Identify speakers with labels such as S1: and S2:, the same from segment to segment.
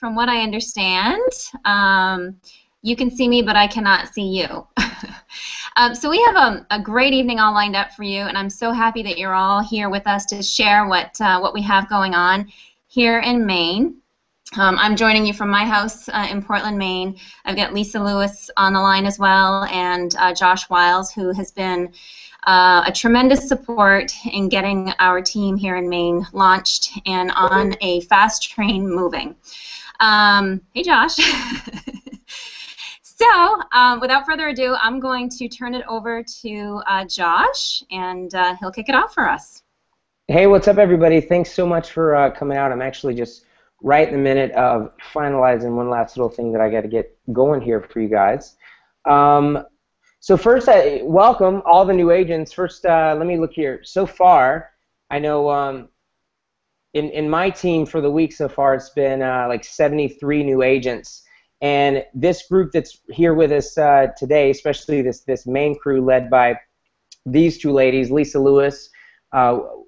S1: from what I understand. You can see me, but I cannot see you. So we have a great evening all lined up for you, and I'm so happy that you're all here with us to share what we have going on here in Maine. I'm joining you from my house in Portland, Maine. I've got Lisa Lewis on the line as well, and Josh Wiles, who has been a tremendous support in getting our team here in Maine launched and on a fast train moving. Hey, Josh. So, without further ado, I'm going to turn it over to Josh, and he'll kick it off for us.
S2: Hey, what's up, everybody? Thanks so much for coming out. I'm actually just right in the minute of finalizing one last little thing that I got to get going here for you guys. So first, welcome all the new agents. First, let me look here. So far, I know in my team for the week so far, it's been like 73 new agents. And this group that's here with us today, especially this main crew led by these two ladies, Lisa Lewis,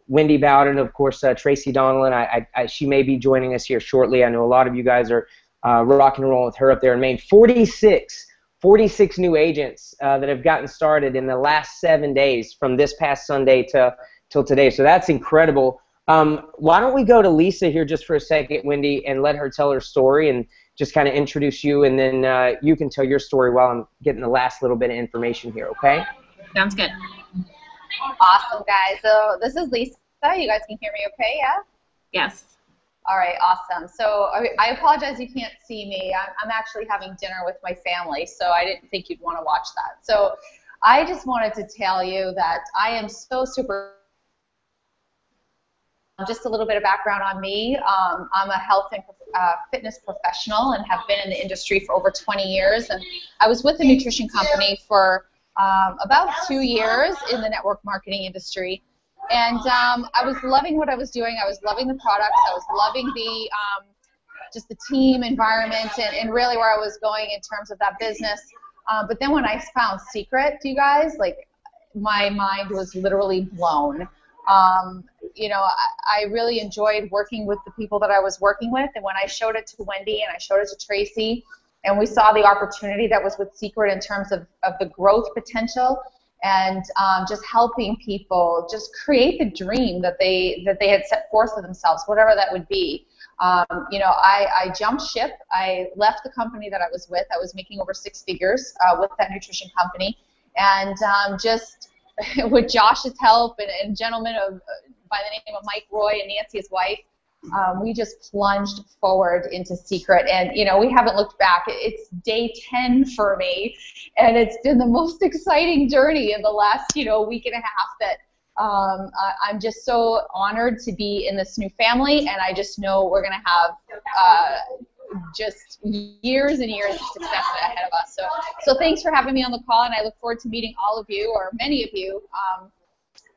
S2: Wendy Bowden, of course, Tracy Donelon. She may be joining us here shortly. I know a lot of you guys are rock and roll with her up there in Maine. 46 new agents that have gotten started in the last 7 days from this past Sunday till today. So that's incredible. Why don't we go to Lisa here just for a second, Wendy, and let her tell her story and just kind of introduce you, and then you can tell your story while I'm getting the last little bit of information here, okay?
S1: Sounds good.
S3: Awesome, guys. So this is Lisa. You guys can hear me okay, yeah?
S1: Yes.
S3: All right, awesome. So I apologize you can't see me. I'm actually having dinner with my family, so I didn't think you'd want to watch that. So I just wanted to tell you that I am so super. Just a little bit of background on me. I'm a health and fitness professional and have been in the industry for over 20 years. And I was with a nutrition company for about 2 years in the network marketing industry. And I was loving what I was doing. I was loving the products. I was loving the just the team environment and really where I was going in terms of that business. But then when I found Secret, you guys, like my mind was literally blown. You know, I really enjoyed working with the people that I was working with, and when I showed it to Wendy and I showed it to Tracy, and we saw the opportunity that was with Secret in terms of the growth potential and just helping people just create the dream that they had set forth for themselves, whatever that would be. You know, I jumped ship. I left the company that I was with. I was making over 6 figures with that nutrition company, and just with Josh's help and gentlemen by the name of Mike Roy and Nancy, his wife, we just plunged forward into Secret. And, you know, we haven't looked back. It's day 10 for me, and it's been the most exciting journey in the last, you know, week and a half that I'm just so honored to be in this new family, and I just know we're going to have just years and years of success ahead of us. So thanks for having me on the call, and I look forward to meeting all of you, or many of you,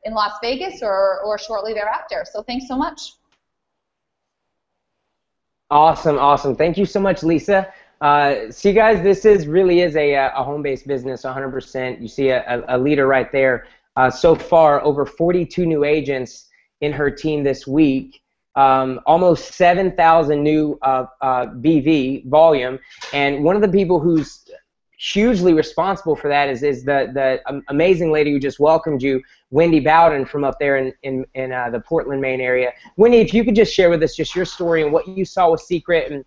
S3: in Las Vegas or shortly thereafter. So thanks so much.
S2: Awesome, awesome. Thank you so much, Lisa. See, guys, this really is a home-based business, 100%. You see a leader right there. So far, over 42 new agents in her team this week. Almost 7,000 new BV volume, and one of the people who's hugely responsible for that is the amazing lady who just welcomed you, Wendy Bowden, from up there in the Portland, Maine area. Wendy, if you could just share with us just your story and what you saw with Secret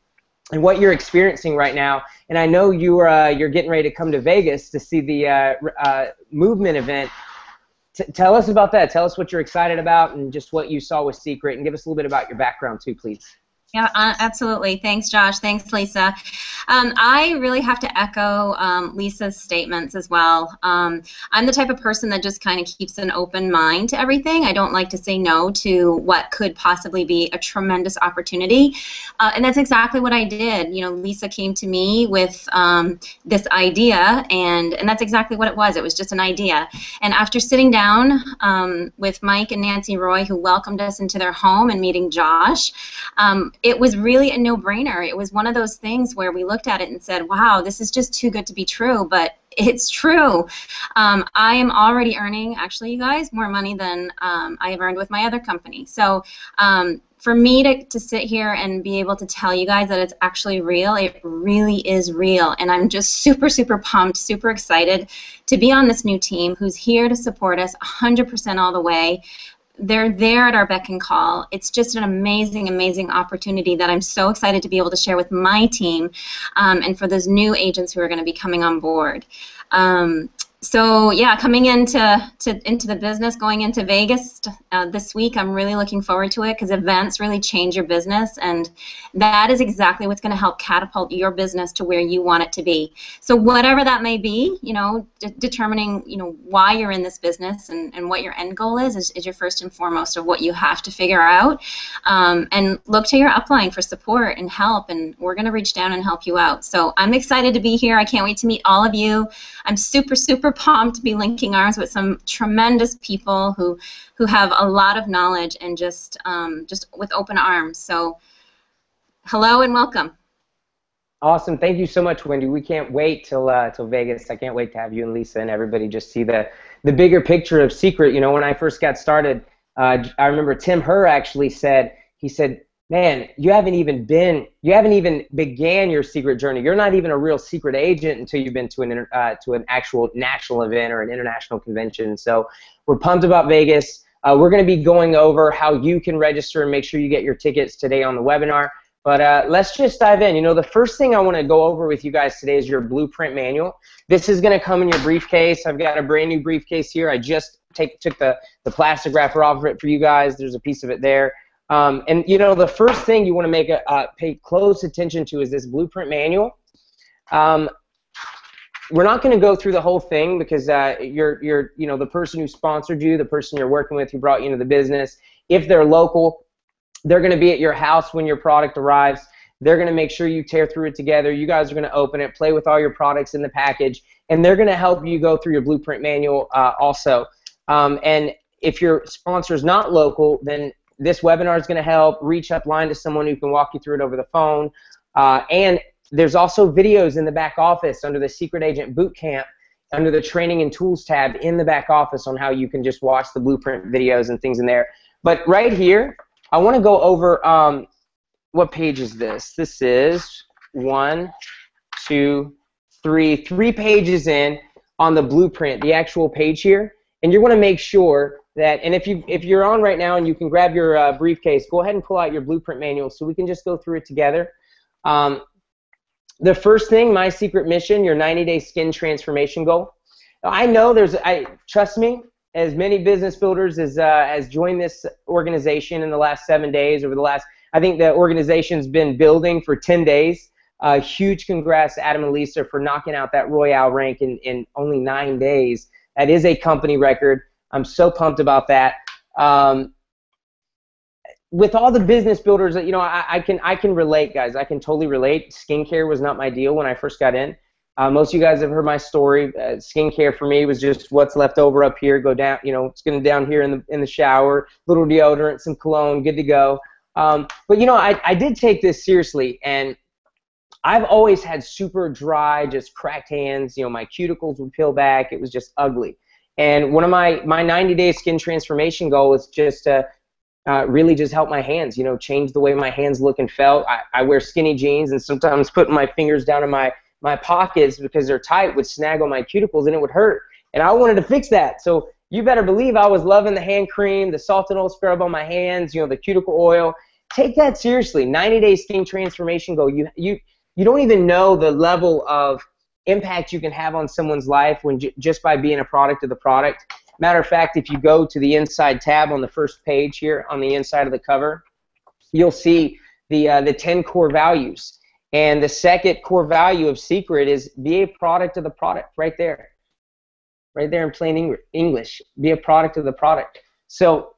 S2: and what you're experiencing right now. And I know you're getting ready to come to Vegas to see the movement event. Tell us about that. Tell us what you're excited about and just what you saw with Secret, and give us a little bit about your background too, please.
S1: Yeah, absolutely. Thanks, Josh. Thanks, Lisa. I really have to echo Lisa's statements as well. I'm the type of person that just kind of keeps an open mind to everything. I don't like to say no to what could possibly be a tremendous opportunity, and that's exactly what I did. You know, Lisa came to me with this idea, and that's exactly what it was. It was just an idea. And after sitting down with Mike and Nancy Roy, who welcomed us into their home, and meeting Josh, it was really a no-brainer. It was one of those things where we looked at it and said, wow, this is just too good to be true, but it's true. I am already earning, actually, you guys, more money than I have earned with my other company. So for me to sit here and be able to tell you guys that it's actually real, it really is real. And I'm just super, super pumped, super excited to be on this new team who's here to support us 100% all the way. They're there at our beck and call. It's just an amazing, amazing opportunity that I'm so excited to be able to share with my team and for those new agents who are going to be coming on board. So yeah, coming into the business, going into Vegas this week, I'm really looking forward to it because events really change your business, and that is exactly what's going to help catapult your business to where you want it to be. So whatever that may be, determining why you're in this business and what your end goal is your first and foremost of what you have to figure out, and look to your upline for support and help, and we're going to reach down and help you out. So I'm excited to be here. I can't wait to meet all of you. I'm super, super pumped to be linking arms with some tremendous people who have a lot of knowledge and just with open arms. So hello and welcome.
S2: Awesome. Thank you so much, Wendy. We can't wait till Vegas. I can't wait to have you and Lisa and everybody just see the bigger picture of Secret. When I first got started, I remember Tim Herr actually said, man, you haven't even began your secret journey. You're not even a real secret agent until you've been to an actual national event or an international convention. So we're pumped about Vegas. We're going to be going over how you can register and make sure you get your tickets today on the webinar. But let's just dive in. The first thing I want to go over with you guys today is your blueprint manual. This is going to come in your briefcase. I've got a brand new briefcase here. I just took the plastic wrapper off of it for you guys. There's a piece of it there. And the first thing you want to pay close attention to is this blueprint manual. We're not going to go through the whole thing because you're the person who sponsored you, the person you're working with, who brought you into the business. If they're local, they're going to be at your house when your product arrives. They're going to make sure you tear through it together. You guys are going to open it, play with all your products in the package, and they're going to help you go through your blueprint manual also. And if your sponsor is not local, then this webinar is going to help. Reach up line to someone who can walk you through it over the phone. And there's also videos in the back office under the Secret Agent Bootcamp, under the Training and Tools tab in the back office on how you can just watch the blueprint videos and things in there. But right here, I want to go over what page is this? This is 1, 2, 3 pages in on the blueprint, the actual page here. And you want to make sure that, and if you're on right now and you can grab your briefcase, go ahead and pull out your blueprint manual so we can just go through it together. The first thing, my secret mission, your 90-day skin transformation goal. Now, I know trust me, as many business builders as joined this organization in the last 7 days, I think the organization's been building for 10 days. Huge congrats to Adam and Lisa for knocking out that Royale rank in only 9 days. That is a company record. I'm so pumped about that. With all the business builders, I can relate, guys. I can totally relate. Skincare was not my deal when I first got in. Most of you guys have heard my story. Skincare for me was just what's left over up here. Go down, it's going down here in the shower. Little deodorant, some cologne, good to go. But I did take this seriously, and I've always had super dry, just cracked hands. My cuticles would peel back. It was just ugly. And one of my 90-day skin transformation goal is just to really just help my hands, change the way my hands look and felt. I wear skinny jeans, and sometimes putting my fingers down in my pockets because they're tight would snag on my cuticles and it would hurt. And I wanted to fix that. So you better believe I was loving the hand cream, the salt and oil scrub on my hands, the cuticle oil. Take that seriously. 90-day skin transformation goal. You don't even know the level of impact you can have on someone's life when just by being a product of the product. Matter of fact, if you go to the inside tab on the first page here on the inside of the cover, you'll see the 10 core values. And the second core value of Secret is be a product of the product, right there. Right there in plain English. Be a product of the product. So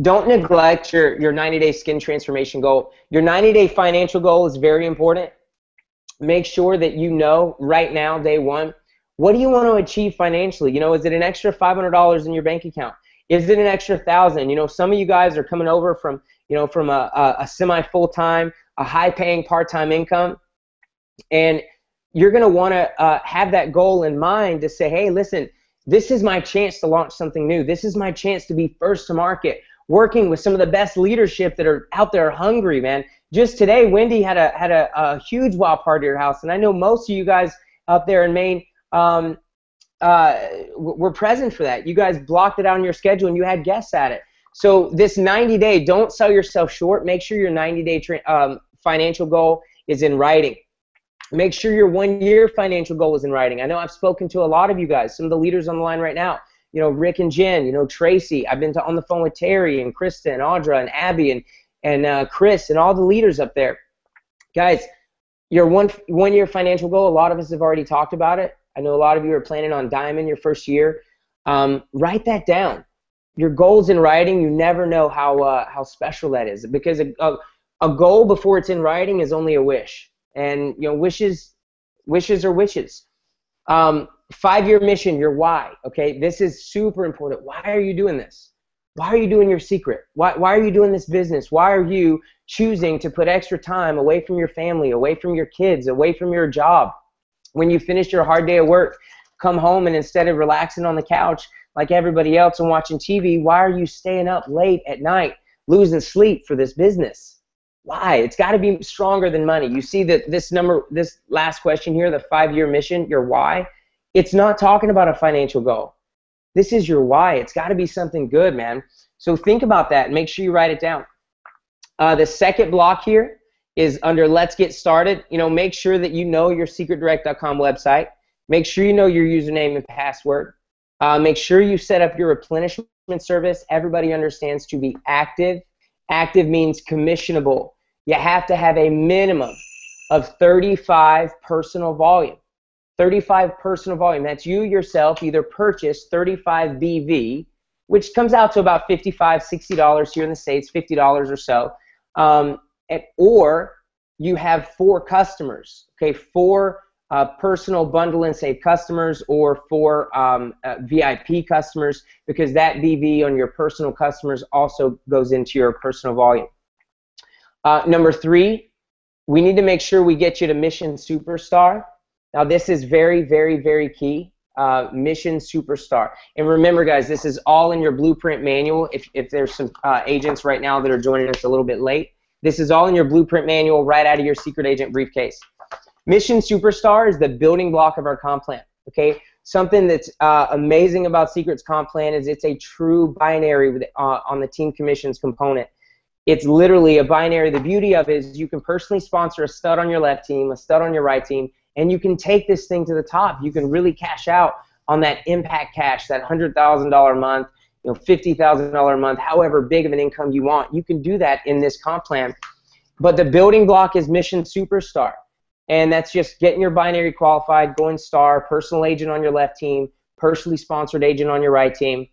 S2: don't neglect your 90-day skin transformation goal. Your 90-day financial goal is very important. Make sure that you know right now, day one, what do you want to achieve financially? Is it an extra $500 in your bank account? Is it an extra $1,000? Some of you guys are coming over from a semi-full-time, a high-paying part-time income, and you're going to want to have that goal in mind to say, hey, listen, this is my chance to launch something new. This is my chance to be first to market. working with some of the best leadership that are out there hungry, man. Just today, Wendy had a huge wow party at her house, and I know most of you guys out there in Maine were present for that. You guys blocked it out on your schedule, and you had guests at it. So this 90-day, don't sell yourself short. Make sure your 90-day financial goal is in writing. Make sure your 1-year financial goal is in writing. I know I've spoken to a lot of you guys, some of the leaders on the line right now. You know, Rick and Jen, you know, Tracy. I've been on the phone with Terry and Krista and Audra and Abby and Chris and all the leaders up there. Guys, your one-year financial goal, a lot of us have already talked about it. I know a lot of you are planning on diamond your first year. Write that down. Your goals in writing, you never know how special that is, because a goal before it's in writing is only a wish. And, you know, wishes are wishes. 5-year mission, your why, okay? This is super important. Why are you doing this? Why are you doing your secret? Why are you doing this business? Why are you choosing to put extra time away from your family, away from your kids, away from your job? When you finish your hard day at work, come home, and instead of relaxing on the couch like everybody else and watching TV, why are you staying up late at night, losing sleep for this business? Why? It's got to be stronger than money. You see that this last question here, the 5-year mission, your why, it's not talking about a financial goal. This is your why. It's got to be something good, man. So think about that and make sure you write it down. The second block here is under Let's Get Started. You know, make sure that you know your secretdirect.com website. Make sure you know your username and password. Make sure you set up your replenishment service. Everybody understands to be active. Active means commissionable. You have to have a minimum of 35 personal volume. 35 personal volume. That's you yourself either purchase 35 BV, which comes out to about $55, $60 here in the States, $50 or so, or you have 4 customers, okay, 4 personal bundle and save customers, or 4 VIP customers, because that BV on your personal customers also goes into your personal volume. Number 3, we need to make sure we get you to Mission Superstar. Now this is very, very, very key. Mission Superstar. And remember, guys, this is all in your blueprint manual. If there's some agents right now that are joining us a little bit late, this is all in your blueprint manual right out of your secret agent briefcase. Mission Superstar is the building block of our comp plan. Okay, something that's amazing about Secret's comp plan is it's a true binary with, on the team commissions component. It's literally a binary. The beauty of it is you can personally sponsor a stud on your left team, a stud on your right team, and you can take this thing to the top. You can really cash out on that impact cash, that $100,000 a month, you know, $50,000 a month, however big of an income you want. You can do that in this comp plan. But the building block is Mission Superstar. And that's just getting your binary qualified, going star, personal agent on your left team, personally sponsored agent on your right team.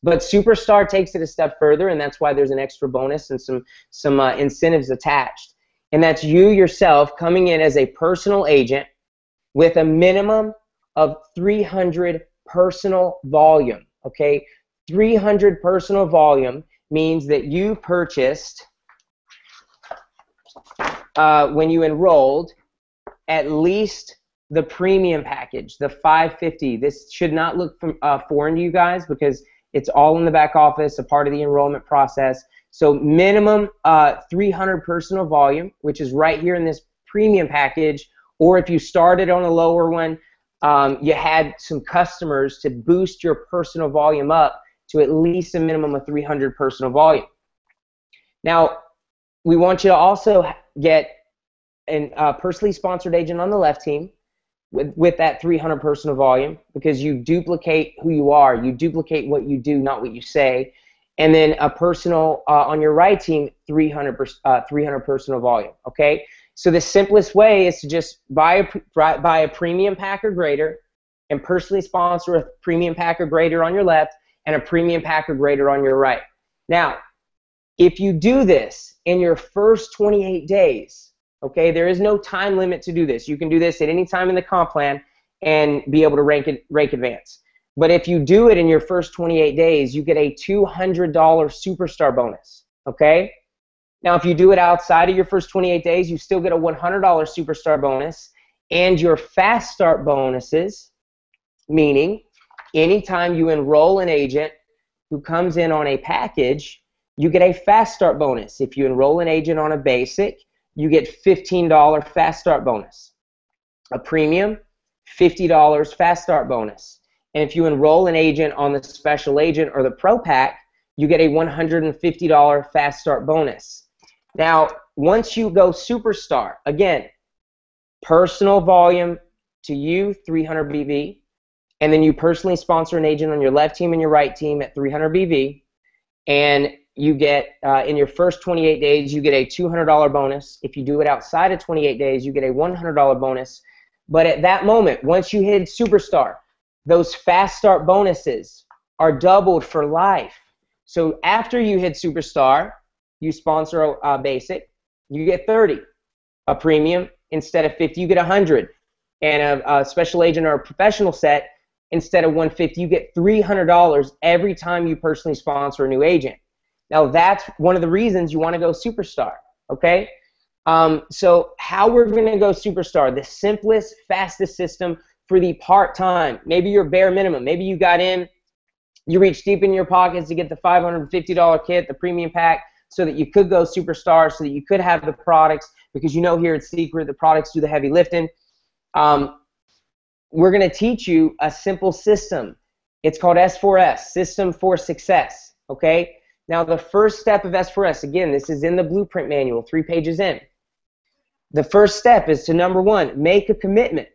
S2: But Superstar takes it a step further, and that's why there's an extra bonus and some incentives attached. And that's you yourself coming in as a personal agent with a minimum of 300 personal volume, okay? 300 personal volume means that you purchased, when you enrolled, at least the premium package, the 550. This should not look foreign to you guys, because it's all in the back office, a part of the enrollment process. So minimum 300 personal volume, which is right here in this premium package, or if you started on a lower one, you had some customers to boost your personal volume up to at least a minimum of 300 personal volume. Now, we want you to also get a personally sponsored agent on the left team with that 300 personal volume, because you duplicate who you are. You duplicate what you do, not what you say. And then a personal on your right team, 300 personal volume, okay? So the simplest way is to just buy a premium pack or greater and personally sponsor a premium pack or greater on your left and a premium pack or greater on your right. Now, if you do this in your first 28 days, okay, there is no time limit to do this. You can do this at any time in the comp plan and be able to rank advance. But if you do it in your first 28 days, you get a $200 Superstar bonus, okay? Now, if you do it outside of your first 28 days, you still get a $100 Superstar bonus, and your Fast Start bonuses, meaning anytime you enroll an agent who comes in on a package, you get a fast start bonus. If you enroll an agent on a basic, you get $15 fast start bonus. A premium, $50 fast start bonus. And if you enroll an agent on the special agent or the pro pack, you get a $150 fast start bonus. Now, once you go superstar, again, personal volume to you, 300 BV, and then you personally sponsor an agent on your left team and your right team at 300 BV, and you get, in your first 28 days, you get a $200 bonus. If you do it outside of 28 days, you get a $100 bonus. But at that moment, once you hit superstar, those fast start bonuses are doubled for life. So after you hit superstar, you sponsor a basic, you get 30. A premium, instead of 50, you get 100. And a special agent or a professional set, instead of 150, you get $300 every time you personally sponsor a new agent. Now that's one of the reasons you want to go superstar, okay? So how we're going to go superstar, the simplest, fastest system for the part-time. Maybe your bare minimum. Maybe you got in, you reached deep in your pockets to get the $550 kit, the premium pack, so that you could go superstar, so that you could have the products, because you know here at Secret, the products do the heavy lifting. We're going to teach you a simple system. It's called S4S, System for Success, okay? Now the first step of S4S, again, this is in the blueprint manual, 3 pages in. The first step is to, number 1, make a commitment.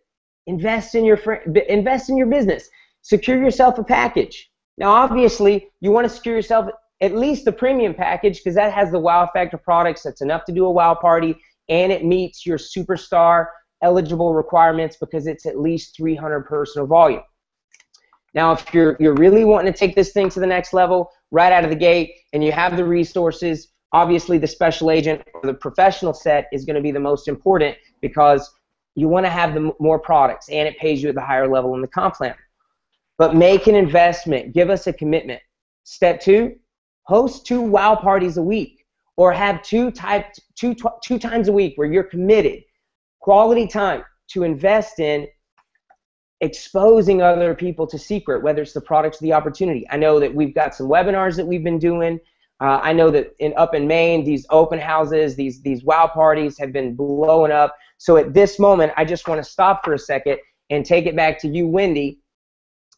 S2: Invest in your business. Secure yourself a package. Now obviously, you want to secure yourself at least the premium package, because that has the wow factor products that's enough to do a wow party, and it meets your superstar eligible requirements because it's at least 300 personal volume. Now if you're really wanting to take this thing to the next level right out of the gate and you have the resources, obviously the special agent or the professional set is going to be the most important, because you want to have the more products and it pays you at the higher level in the comp plan. But make an investment. Give us a commitment. Step 2, host 2 wow parties a week, or have two times a week where you're committed. Quality time to invest in exposing other people to Secret, whether it's the products or the opportunity. I know that we've got some webinars that we've been doing. I know that up in Maine, these open houses, these wow parties have been blowing up. So at this moment, I just want to stop for a second and take it back to you, Wendy,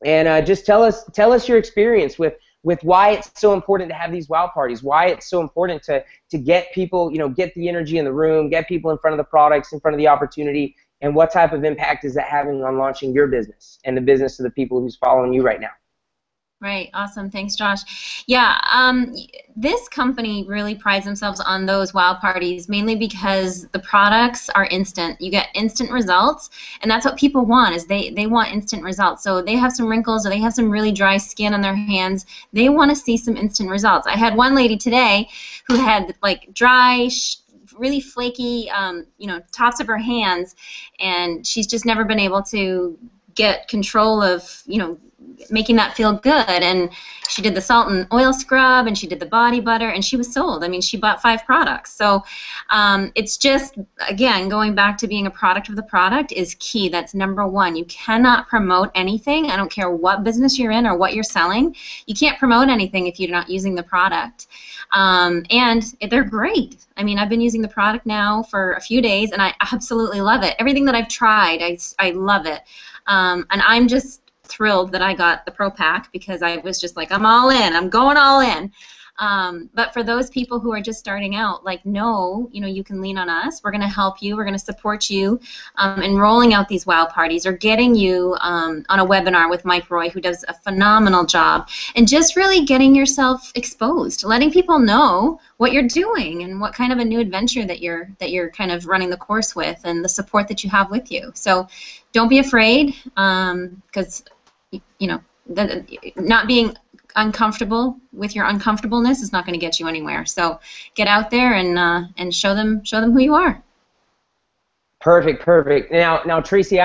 S2: and just tell us your experience with why it's so important to have these wow parties, why it's so important to get people, get the energy in the room, get people in front of the products, in front of the opportunity, and what type of impact is that having on launching your business and the business of the people who's following you right now.
S1: Right. Awesome. Thanks, Josh. Yeah, this company really prides themselves on those wow parties, mainly because the products are instant. You get instant results, and that's what people want, is they want instant results. So they have some wrinkles or they have some really dry skin on their hands. They want to see some instant results. I had one lady today who had like dry, really flaky, tops of her hands, and she's just never been able to get control of, making that feel good. And she did the salt and oil scrub, and she did the body butter, and she was sold. I mean, she bought 5 products. So it's just, again, going back to being a product of the product is key. That's number 1. You cannot promote anything. I don't care what business you're in or what you're selling. You can't promote anything if you're not using the product. And they're great. I mean, I've been using the product now for a few days, and I absolutely love it. Everything that I've tried, I love it. And I'm just thrilled that I got the Pro Pack, because I was just like, I'm all in. I'm going all in. But for those people who are just starting out, you can lean on us. We're going to help you. We're going to support you in rolling out these wow parties, or getting you on a webinar with Mike Roy, who does a phenomenal job, and just really getting yourself exposed, letting people know what you're doing and what kind of a new adventure that you're kind of running the course with, and the support that you have with you. So don't be afraid, because not being uncomfortable with your uncomfortableness is not going to get you anywhere. So get out there and show them who you are.
S2: Perfect. Now Tracy,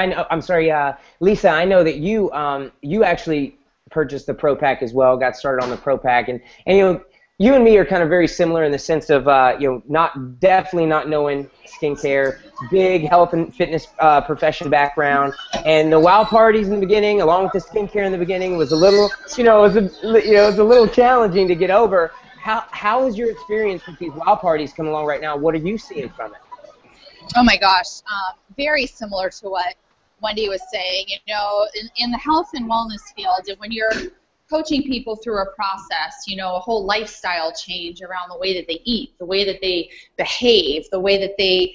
S2: Lisa, I know that you actually purchased the Pro Pack as well, got started on the Pro Pack, and you and me are kind of very similar in the sense of, definitely not knowing skincare, big health and fitness profession background, and the wow parties in the beginning, along with the skincare in the beginning, was a little, it was a little challenging to get over. How is your experience with these wow parties coming along right now? What are you seeing from it?
S3: Oh my gosh, very similar to what Wendy was saying. In the health and wellness field, and when you're coaching people through a process, a whole lifestyle change around the way that they eat, the way that they behave, the way that they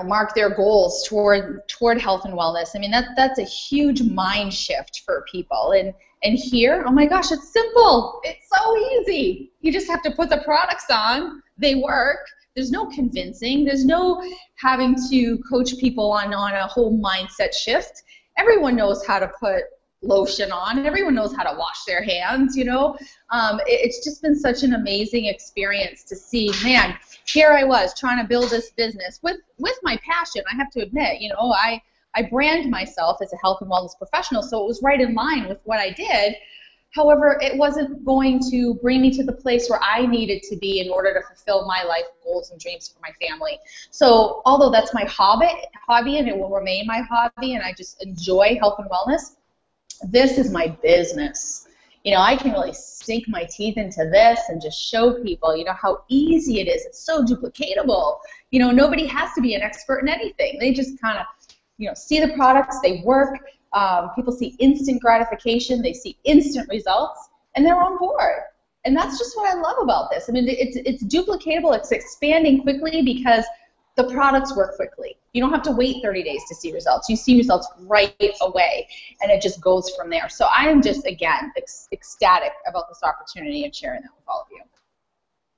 S3: mark their goals toward health and wellness. I mean, that's a huge mind shift for people. And here, oh my gosh, it's simple. It's so easy. You just have to put the products on. They work. There's no convincing. There's no having to coach people on a whole mindset shift. Everyone knows how to put lotion on. Everyone knows how to wash their hands, It's just been such an amazing experience to see, man, here I was trying to build this business with my passion. I have to admit, I brand myself as a health and wellness professional, so it was right in line with what I did. However, it wasn't going to bring me to the place where I needed to be in order to fulfill my life goals and dreams for my family. So although that's my hobby and it will remain my hobby, and I just enjoy health and wellness, this is my business. I can really sink my teeth into this and just show people, how easy it is. It's so duplicatable. Nobody has to be an expert in anything. They just kind of, see the products, they work. People see instant gratification, they see instant results, and they're on board. And that's just what I love about this. I mean, it's duplicatable, it's expanding quickly because the products work quickly. You don't have to wait 30 days to see results. You see results right away, and it just goes from there. So I am just, again, ecstatic about this opportunity and sharing that with all of you.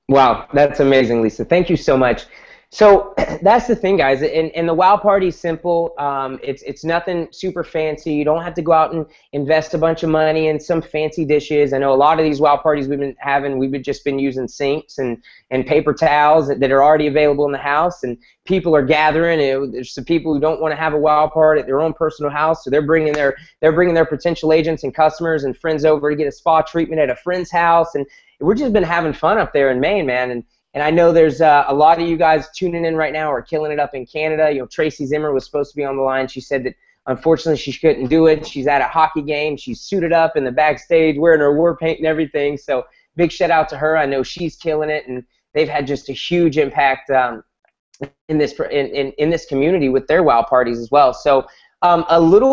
S2: Wow, that's amazing, Lisa. Thank you so much. So that's the thing, guys, and the wow party is simple. It's nothing super fancy. You don't have to go out and invest a bunch of money in some fancy dishes. I know a lot of these wow parties we've just been using sinks and paper towels that are already available in the house, and people are gathering. There's some people who don't want to have a wow party at their own personal house, so they're bringing their potential agents and customers and friends over to get a spa treatment at a friend's house, and we've just been having fun up there in Maine, man. And I know there's a lot of you guys tuning in right now are killing it up in Canada. Tracy Zimmer was supposed to be on the line. She said that unfortunately she couldn't do it. She's at a hockey game. She's suited up in the backstage wearing her war paint and everything. So big shout out to her. I know she's killing it, and they've had just a huge impact in this community with their wow parties as well. So we'll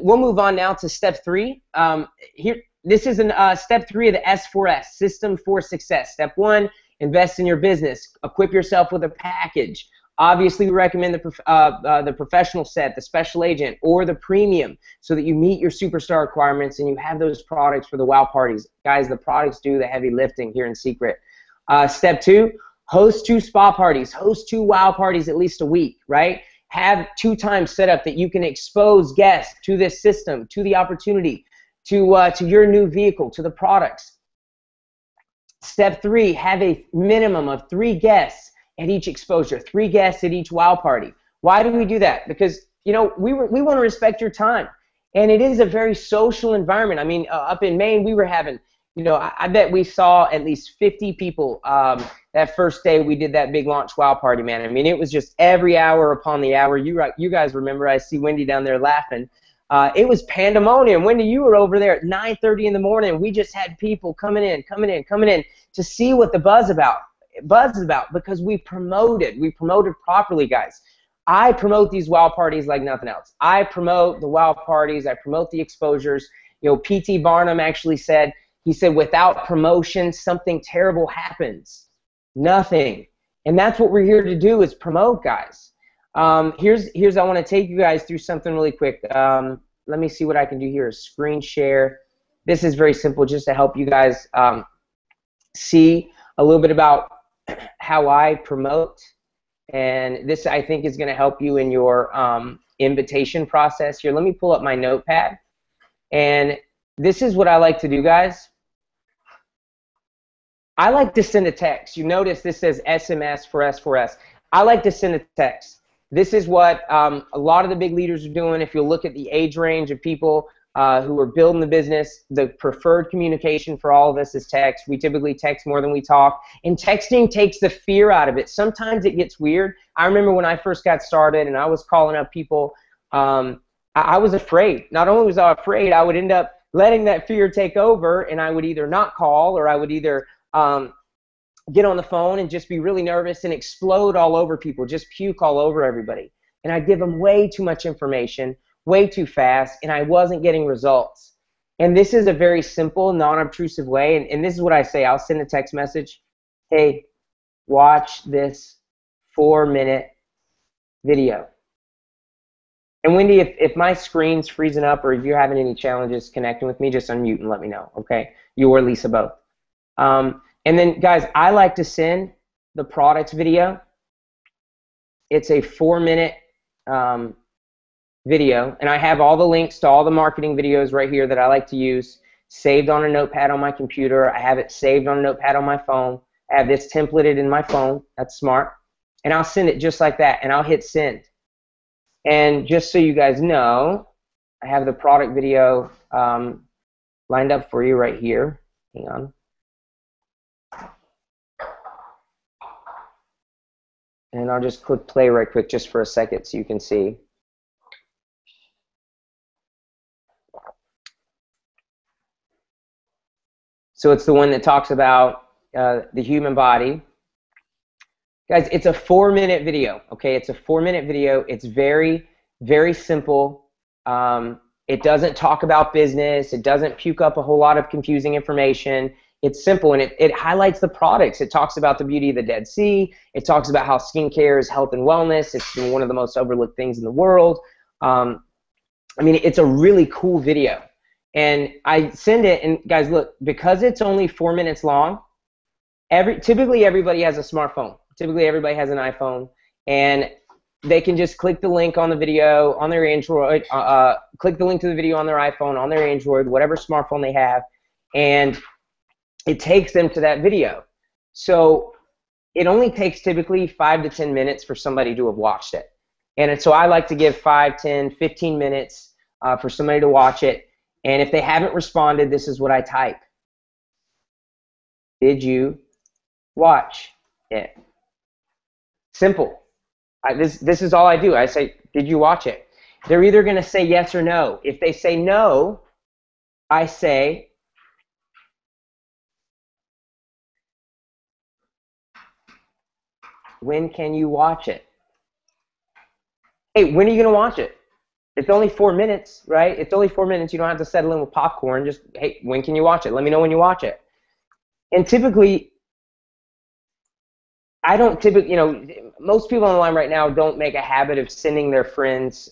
S2: move on now to step 3. This is step 3 of the S4S, System for Success. Step 1, invest in your business. Equip yourself with a package. Obviously, we recommend the professional set, the special agent, or the premium so that you meet your superstar requirements and you have those products for the wow parties. Guys, the products do the heavy lifting here in secret. Step 2, host 2 spa parties. Host 2 wow parties at least a week, right? Have 2 times set up that you can expose guests to this system, to the opportunity, to your new vehicle, to the products. Step 3, have a minimum of 3 guests at each exposure, 3 guests at each wow party. Why do we do that? Because, we want to respect your time. And it is a very social environment. I mean, up in Maine, we were having, I bet we saw at least 50 people that first day we did that big launch wow party, man. I mean, it was just every hour upon the hour. You guys remember, I see Wendy down there laughing. It was pandemonium. Wendy, you were over there at 9:30 in the morning. We just had people coming in to see what the buzz about because we promoted properly, guys. I promote these wow parties like nothing else. I promote the wow parties. I promote the exposures. P.T. Barnum actually said, without promotion, something terrible happens. Nothing. And that's what we're here to do, is promote, guys. Here's I want to take you guys through something really quick. Let me see what I can do here. Screen share. This is very simple, just to help you guys see a little bit about how I promote. And this, I think, is going to help you in your invitation process. Here, let me pull up my notepad. And this is what I like to do, guys. I like to send a text. You notice this says SMS for S4S. I like to send a text. This is what a lot of the big leaders are doing. If you look at the age range of people who are building the business, the preferred communication for all of us is text. We typically text more than we talk, and texting takes the fear out of it. Sometimes it gets weird. I remember when I first got started and I was calling up people, I was afraid. Not only was I afraid, I would end up letting that fear take over, and I would either not call, or I would either get on the phone and just be really nervous and explode all over people, just puke all over everybody. And I'd give them way too much information, way too fast, and I wasn't getting results. And this is a very simple, non-obtrusive way, and this is what I say. I'll send a text message, hey, watch this 4-minute video. And Wendy, if my screen's freezing up or if you're having any challenges connecting with me, just unmute and let me know, okay? You or Lisa both. And then, guys, I like to send the products video. It's a 4-minute video, and I have all the links to all the marketing videos right here that I like to use, saved on a notepad on my computer. I have it saved on a notepad on my phone. I have this templated in my phone. That's smart. And I'll send it just like that, and I'll hit send. And just so you guys know, I have the product video lined up for you right here. Hang on. And I'll just click play right quick just for a second so you can see. So it's the one that talks about the human body. Guys, it's a 4-minute video, okay? It's a 4-minute video. It's very, very simple. It doesn't talk about business. It doesn't puke up a whole lot of confusing information. It's simple, and it highlights the products. It talks about the beauty of the Dead Sea. It talks about how skincare is health and wellness. It's one of the most overlooked things in the world. I mean, it's a really cool video. And I send it, and guys, look, because it's only 4 minutes long, typically everybody has a smartphone. Typically everybody has an iPhone, and they can just click the link on the video on their Android, click the link to the video on their iPhone, on their Android, whatever smartphone they have, and it takes them to that video. So it only takes typically 5 to 10 minutes for somebody to have watched it. And so I like to give 5, 10, 15 minutes for somebody to watch it. And if they haven't responded, this is what I type. Did you watch it? Simple. This is all I do. I say, did you watch it? They're either going to say yes or no. If they say no, I say, when can you watch it? Hey, when are you going to watch it? It's only 4 minutes, right? It's only 4 minutes. You don't have to settle in with popcorn. Just, hey, when can you watch it? Let me know when you watch it. And typically, I don't typically, most people online right now don't make a habit of sending their friends,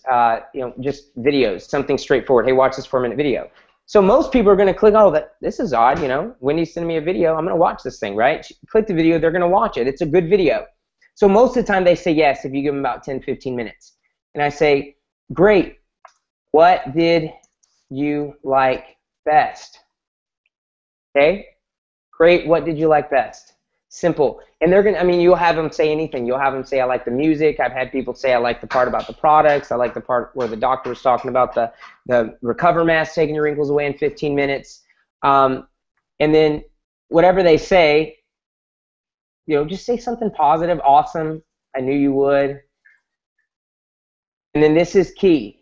S2: just videos, something straightforward. Hey, watch this 4-minute video. So most people are going to click, oh, this is odd, Wendy's sending me a video. I'm going to watch this thing, right? Click the video. They're going to watch it. It's a good video. So most of the time they say yes if you give them about 10, 15 minutes. And I say, great. What did you like best? Okay? Great. What did you like best? Simple. And they're going to, you'll have them say anything. You'll have them say, I like the music. I've had people say, I like the part about the products. I like the part where the doctor was talking about the Recover Mask taking your wrinkles away in 15 minutes. And then whatever they say, just say something positive. Awesome. I knew you would. And then this is key.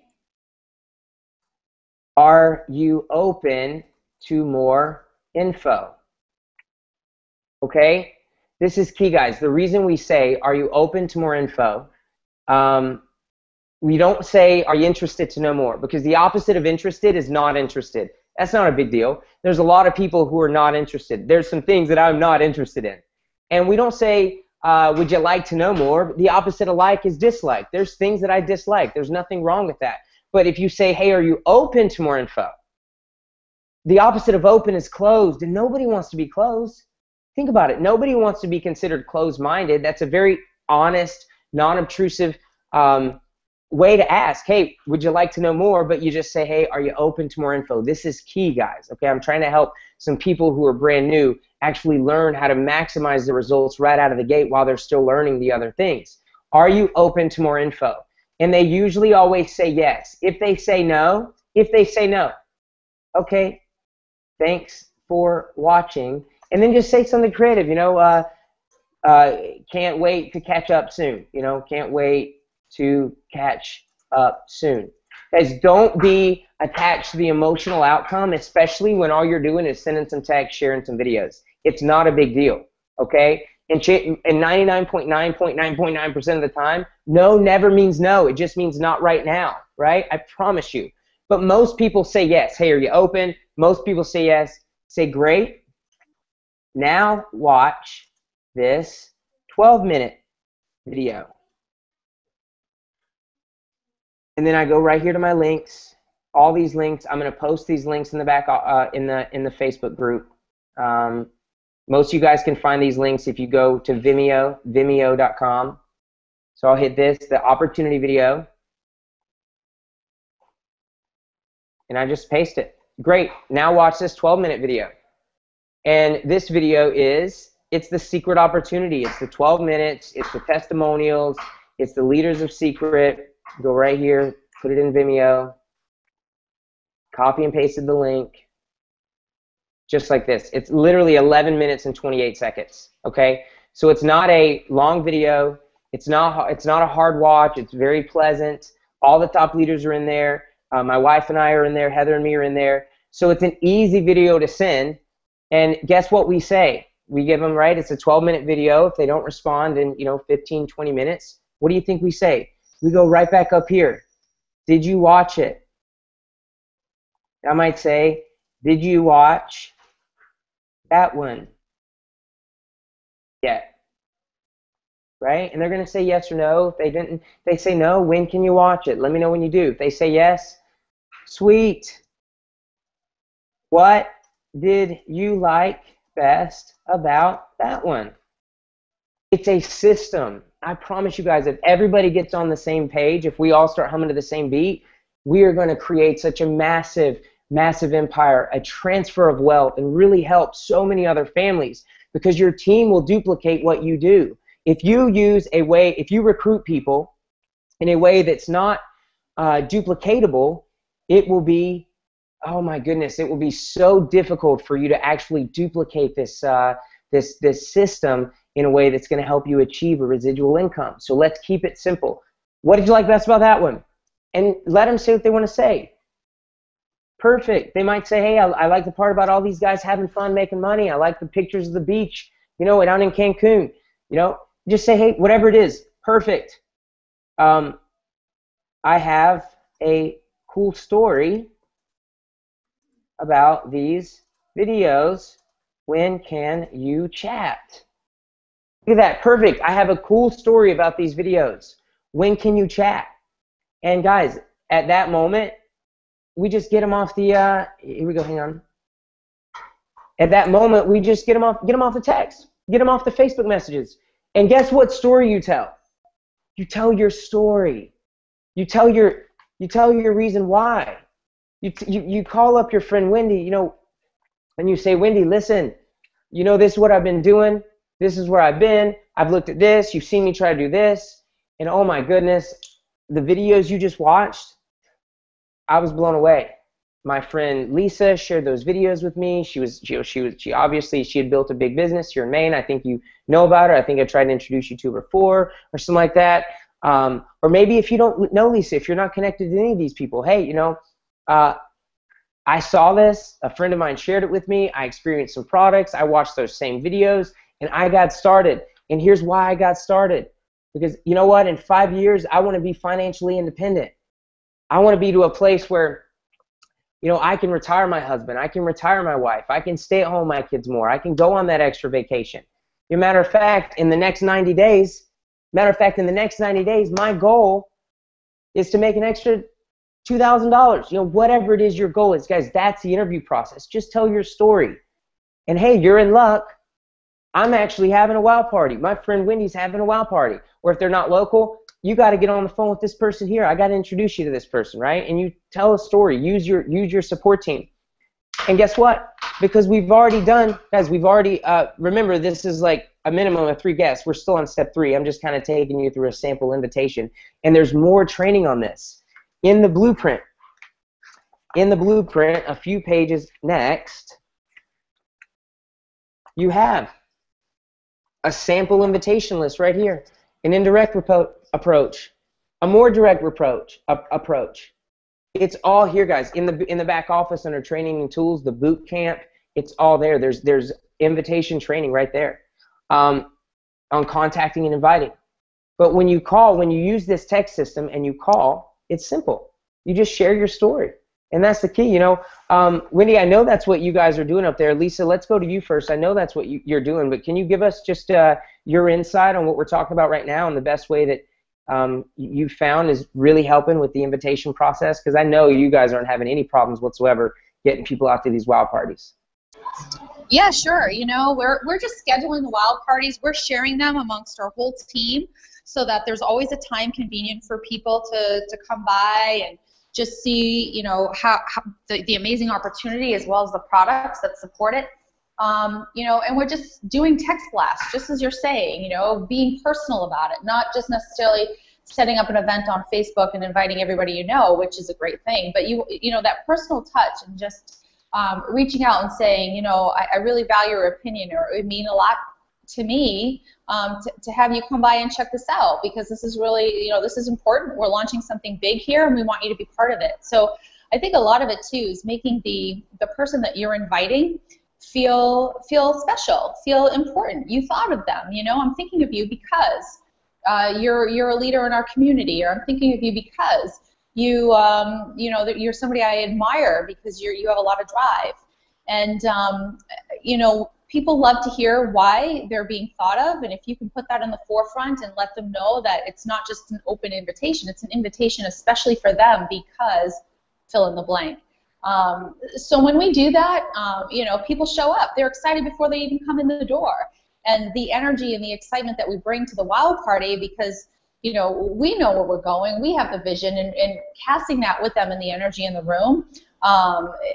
S2: Are you open to more info? Okay? This is key, guys. The reason we say, are you open to more info? We don't say, are you interested to know more? Because the opposite of interested is not interested. That's not a big deal. There's a lot of people who are not interested. There's some things that I'm not interested in. And we don't say, would you like to know more? The opposite of like is dislike. There's things that I dislike. There's nothing wrong with that. But if you say, hey, are you open to more info? The opposite of open is closed, and nobody wants to be closed. Think about it. Nobody wants to be considered closed-minded. That's a very honest, non-obtrusive way to ask, hey, would you like to know more? But you just say, hey, are you open to more info? This is key, guys. Okay, I'm trying to help some people who are brand new actually learn how to maximize the results right out of the gate while they're still learning the other things. Are you open to more info? And they usually always say yes. If they say no, okay, thanks for watching. And then just say something creative, you know, can't wait to catch up soon. You know, can't wait to catch up soon. Guys, don't be attached to the emotional outcome, especially when all you're doing is sending some text, sharing some videos. It's not a big deal, okay? And 99.9% of the time, no never means no. It just means not right now, right? I promise you. But most people say yes. Hey, are you open? Most people say yes. Say, great. Now watch this 12-minute video. And then I go right here to my links. All these links, I'm going to post these links in the back in the Facebook group. Most of you guys can find these links if you go to Vimeo, vimeo.com. So I'll hit this, the opportunity video, and I just paste it. Great. Now watch this 12-minute video. And this video it's the secret opportunity. It's the 12 minutes. It's the testimonials. It's the leaders of secret. Go right here, put it in Vimeo, copy and pasted the link, just like this. It's literally 11 minutes and 28 seconds, okay? So it's not a long video. It's not a hard watch. It's very pleasant. All the top leaders are in there. My wife and I are in there. Heather and me are in there. So it's an easy video to send. And guess what we say? We give them, right? It's a 12-minute video. If they don't respond in, 15, 20 minutes, what do you think we say? We go right back up here. Did you watch it? I might say, did you watch that one? Yeah. Right? And they're going to say yes or no. If they didn't, they say no, when can you watch it? Let me know when you do. If they say yes, sweet. What did you like best about that one? It's a system. I promise you guys, if everybody gets on the same page, if we all start humming to the same beat, we are going to create such a massive, massive empire, a transfer of wealth, and really help so many other families, because your team will duplicate what you do. If you use a way, if you recruit people in a way that's not duplicatable, it will be, oh my goodness, it will be so difficult for you to actually duplicate this this system in a way that's going to help you achieve a residual income. So let's keep it simple. What did you like best about that one? And let them say what they want to say. Perfect. They might say, hey, I like the part about all these guys having fun making money. I like the pictures of the beach, down in Cancun. Just say, hey, whatever it is. Perfect. I have a cool story about these videos. When can you chat? Look at that. Perfect. I have a cool story about these videos. When can you chat? And guys, at that moment, we just get them off the, here we go, hang on. At that moment, we just get them off the text. Get them off the Facebook messages. And guess what story you tell? You tell your story. You tell your reason why. You call up your friend Wendy, and you say, Wendy, listen, this is what I've been doing. This is where I've been. I've looked at this. You've seen me try to do this. And oh my goodness, the videos you just watched, I was blown away. My friend Lisa shared those videos with me. She obviously had built a big business here in Maine. I think you know about her. I think I tried to introduce you to her before or something like that. Or maybe if you don't know Lisa, if you're not connected to any of these people, hey, I saw this. A friend of mine shared it with me. I experienced some products. I watched those same videos, and I got started. And here's why I got started. Because you know what? In 5 years, I want to be financially independent. I want to be to a place where, I can retire my husband. I can retire my wife. I can stay at home with my kids more. I can go on that extra vacation. As a matter of fact, in the next 90 days, my goal is to make an extra $2,000. Whatever it is your goal is, guys, that's the interview process. Just tell your story. And hey, you're in luck. I'm actually having a wow party. My friend Wendy's having a wow party. Or if they're not local, you got to get on the phone with this person here. I got to introduce you to this person, right? And you tell a story. Use your support team. And guess what? Because we've already done, guys, remember, this is like a minimum of 3 guests. We're still on step 3. I'm just kind of taking you through a sample invitation. And there's more training on this. In the blueprint, in the blueprint, a few pages next, you have a sample invitation list right here, an indirect approach, a more direct approach. It's all here, guys. In the back office under training and tools, the boot camp, it's all there. There's invitation training right there on contacting and inviting. But when you use this text system and you call, it's simple. You just share your story. And that's the key, Wendy, I know that's what you guys are doing up there. Lisa, let's go to you first. I know that's what you're doing, but can you give us just your insight on what we're talking about right now and the best way that you found is really helping with the invitation process? Because I know you guys aren't having any problems whatsoever getting people out to these WOW parties.
S3: Yeah, sure. We're just scheduling the WOW parties. We're sharing them amongst our whole team so that there's always a time convenient for people to come by and just see, how the amazing opportunity as well as the products that support it. And we're just doing text blasts, just as you're saying, being personal about it, not just necessarily setting up an event on Facebook and inviting everybody which is a great thing, but that personal touch and just reaching out and saying, I really value your opinion, or it would mean a lot to me to have you come by and check this out, because this is really, this is important. We're launching something big here, and we want you to be part of it. So I think a lot of it, too, is making the person that you're inviting feel special, feel important. You thought of them, I'm thinking of you because you're a leader in our community, or I'm thinking of you because that you're somebody I admire because you have a lot of drive. And, people love to hear why they're being thought of, and if you can put that in the forefront and let them know that it's not just an open invitation, it's an invitation especially for them because fill in the blank. So when we do that, people show up. They're excited before they even come in the door. And the energy and the excitement that we bring to the WOW party, because we know where we're going, we have the vision, and casting that with them in the energy in the room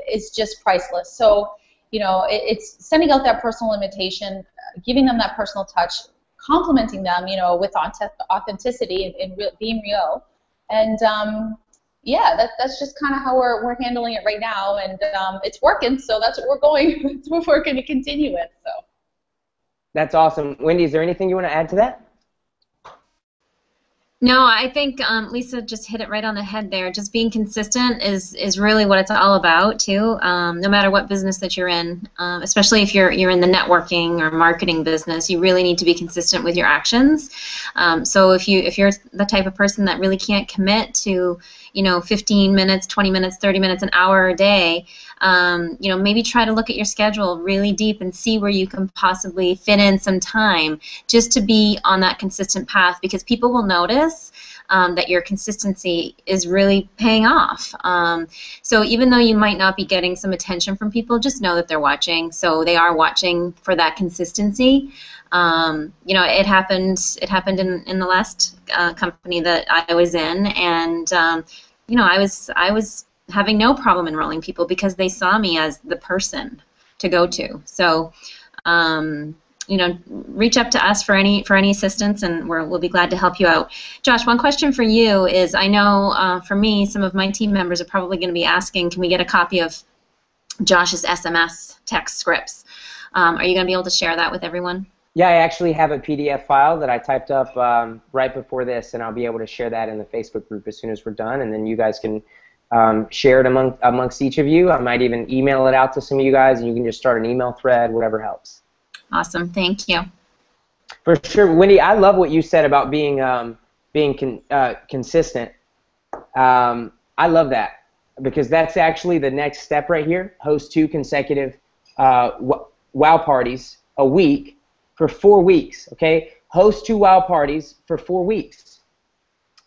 S3: is just priceless. So it's sending out that personal invitation, giving them that personal touch, complimenting them, with authenticity and being real. And that's just kind of how we're handling it right now, and it's working. So that's what we're going to continue with. So
S2: that's awesome. Wendy, is there anything you want to add to that?
S1: No, I think Lisa just hit it right on the head there. Just being consistent is really what it's all about, too. No matter what business that you're in, especially if you're in the networking or marketing business, you really need to be consistent with your actions. So if you're the type of person that really can't commit to 15 minutes, 20 minutes, 30 minutes, an hour a day, maybe try to look at your schedule really deep and see where you can possibly fit in some time just to be on that consistent path, because people will notice that your consistency is really paying off. So even though you might not be getting some attention from people, just know that they're watching. So they are watching for that consistency. It happened in the last company that I was in, and I was having no problem enrolling people because they saw me as the person to go to. So reach up to us for any assistance, and we'll be glad to help you out. Josh, one question for you is, I know for me, some of my team members are probably going to be asking, can we get a copy of Josh's SMS text scripts? Are you going to be able to share that with everyone?
S2: Yeah, I actually have a PDF file that I typed up right before this, and I'll be able to share that in the Facebook group as soon as we're done, and then you guys can share it amongst each of you. I might even email it out to some of you guys, and you can just start an email thread, whatever helps.
S1: Awesome, thank you.
S2: For sure, Wendy, I love what you said about being consistent. I love that, because that's actually the next step right here. Host 2 consecutive WOW parties a week for 4 weeks. Okay, host 2 WOW parties for 4 weeks,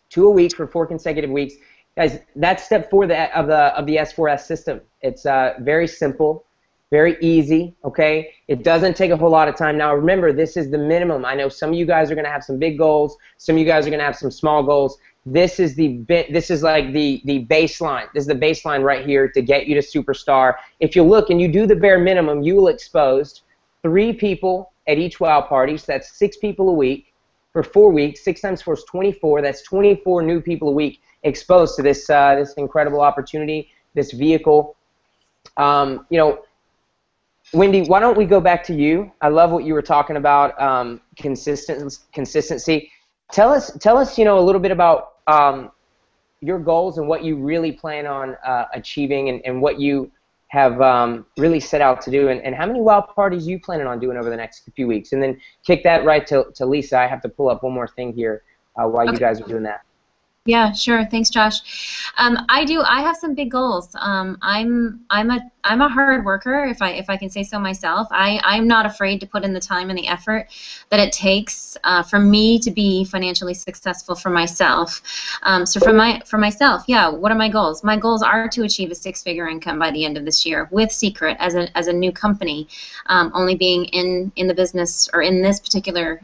S2: 2 a week for 4 consecutive weeks. Guys, that's step 4 of the S4S system. It's very simple, very easy, okay? It doesn't take a whole lot of time. Now remember, this is the minimum. I know some of you guys are going to have some big goals. Some of you guys are going to have some small goals. This is like the baseline. This is the baseline right here to get you to superstar. If you look and you do the bare minimum, you will expose 3 people at each WOW party. So that's 6 people a week for 4 weeks. 6 times 4 is 24. That's 24 new people a week exposed to this incredible opportunity this vehicle. You know, Wendy, why don't we go back to you? I love what you were talking about, consistency. Tell us, you know, a little bit about your goals and what you really plan on achieving, and what you have really set out to do, and how many WOW parties you planning on doing over the next few weeks. And then kick that right to Lisa. I have to pull up one more thing here while you guys are doing that.
S1: Yeah, sure. Thanks, Josh. I have some big goals. I'm a hard worker, if I can say so myself. I'm not afraid to put in the time and the effort that it takes for me to be financially successful for myself. So for myself, yeah. What are my goals? My goals are to achieve a six-figure income by the end of this year with Secret as a new company, only being in the business, or in this particular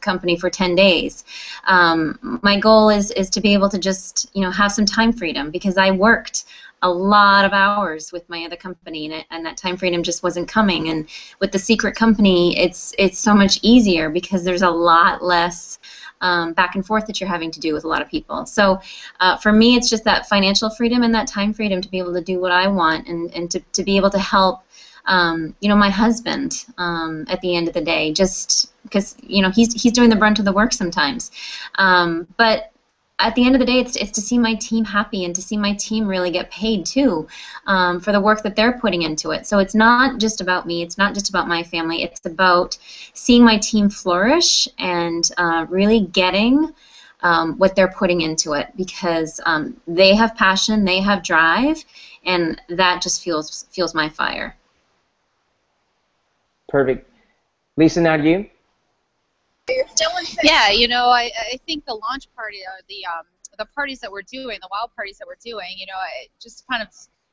S1: company, for 10 days. My goal is to be able to just, you know, have some time freedom, because I worked a lot of hours with my other company, and that time freedom just wasn't coming. And with the Secret company, it's so much easier, because there's a lot less back and forth that you're having to do with a lot of people. So for me, it's just that financial freedom and that time freedom to be able to do what I want, and to be able to help you know, my husband at the end of the day, just because, you know, he's doing the brunt of the work sometimes. But at the end of the day, it's to see my team happy, and to see my team really get paid too for the work that they're putting into it. So it's not just about me. It's not just about my family. It's about seeing my team flourish, and really getting what they're putting into it, because they have passion, they have drive, and that just fuels my fire.
S2: Perfect. Lisa, now to you.
S3: Yeah, you know, I think the launch party, or the parties that we're doing, the WOW parties that we're doing, you know, just kind of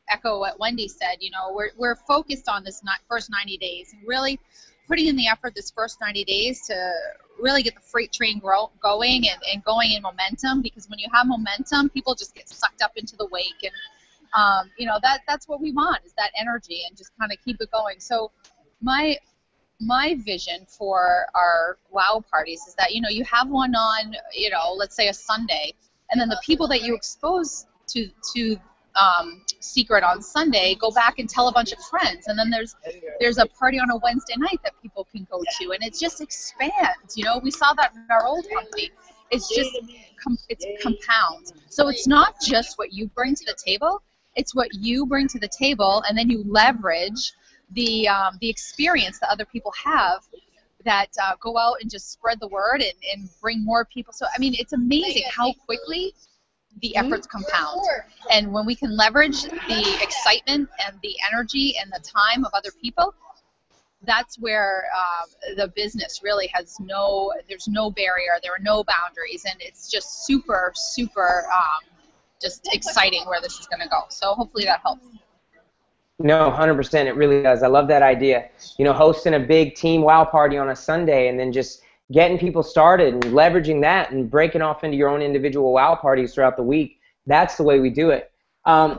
S3: echo what Wendy said. You know, we're focused on this first 90 days, and really putting in the effort this first 90 days to really get the freight train going, and going in momentum, because when you have momentum, people just get sucked up into the wake, and you know, that's what we want, is that energy, and just kind of keep it going. So my vision for our WOW parties is that, you know, you have one on, you know, let's say a Sunday, and then the people that you expose to Secret on Sunday go back and tell a bunch of friends, and then there's a party on a Wednesday night that people can go to, and it just expands. You know, we saw that in our old company. It's just it compounds. So it's not just what you bring to the table; it's what you bring to the table, and then you leverage the experience that other people have, that go out and just spread the word, and bring more people. So I mean, it's amazing how quickly the efforts compound, and when we can leverage the excitement and the energy and the time of other people, that's where the business really has there's no barrier, there are no boundaries, and it's just super just exciting where this is going to go. So hopefully that helps.
S2: No, 100%. It really does. I love that idea. You know, hosting a big team WOW party on a Sunday, and then just getting people started and leveraging that, and breaking off into your own individual WOW parties throughout the week. That's the way we do it. I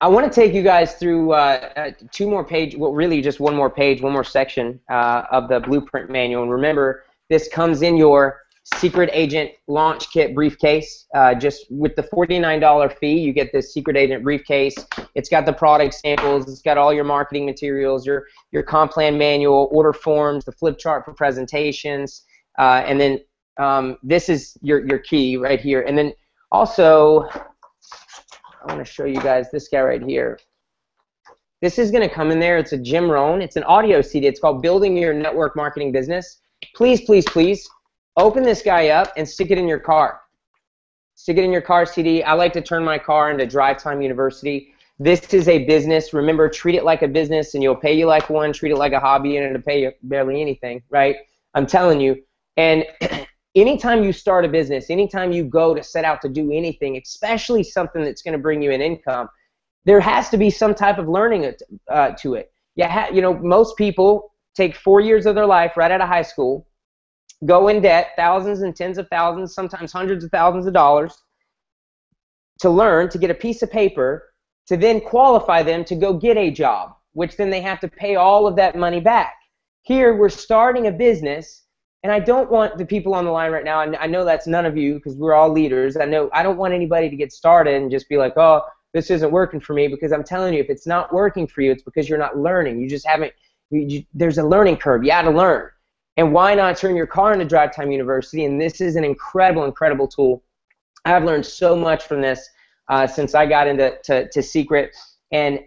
S2: want to take you guys through two more pages, well, really just one more page, one more section of the Blueprint Manual. And remember, this comes in your Secret Agent Launch Kit briefcase. Just with the $49 fee, you get this Secret Agent briefcase. It's got the product samples. It's got all your marketing materials, your comp plan manual, order forms, the flip chart for presentations, and then this is your key right here. And then also, I want to show you guys this guy right here. This is going to come in there. It's a Jim Rohn. It's an audio CD. It's called Building Your Network Marketing Business. Please, please, please, open this guy up and stick it in your car. Stick it in your car CD. I like to turn my car into Drive Time University. This is a business. Remember, treat it like a business, and you'll pay you like one. Treat it like a hobby, and it'll pay you barely anything, right? I'm telling you. And anytime you start a business, anytime you go to set out to do anything, especially something that's going to bring you an income, there has to be some type of learning to it. You know, most people take 4 years of their life right out of high school, go in debt, thousands and tens of thousands, sometimes hundreds of thousands of dollars, to learn, to get a piece of paper, to then qualify them to go get a job, which then they have to pay all of that money back. Here, we're starting a business, and I don't want the people on the line right now, I know that's none of you because we're all leaders. I know I don't want anybody to get started and just be like, oh, this isn't working for me, because I'm telling you, if it's not working for you, it's because you're not learning. You just haven't, there's a learning curve. You got to learn. And why not turn your car into Drive Time University? And this is an incredible, incredible tool. I've learned so much from this since I got into Secret. And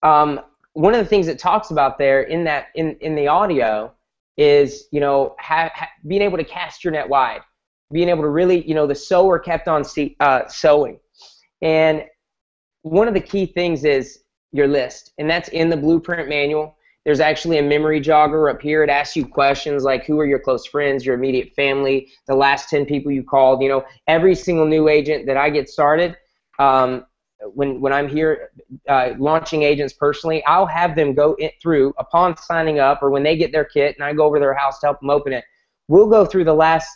S2: one of the things it talks about there in the audio is, you know, being able to cast your net wide, being able to really, you know, the sower kept on sowing. And one of the key things is your list, and that's in the blueprint manual. There's actually a memory jogger up here. It asks you questions like, who are your close friends, your immediate family, the last 10 people you called. You know, every single new agent that I get started, when I'm here launching agents personally, I'll have them go through upon signing up, or when they get their kit and I go over to their house to help them open it, we'll go through the last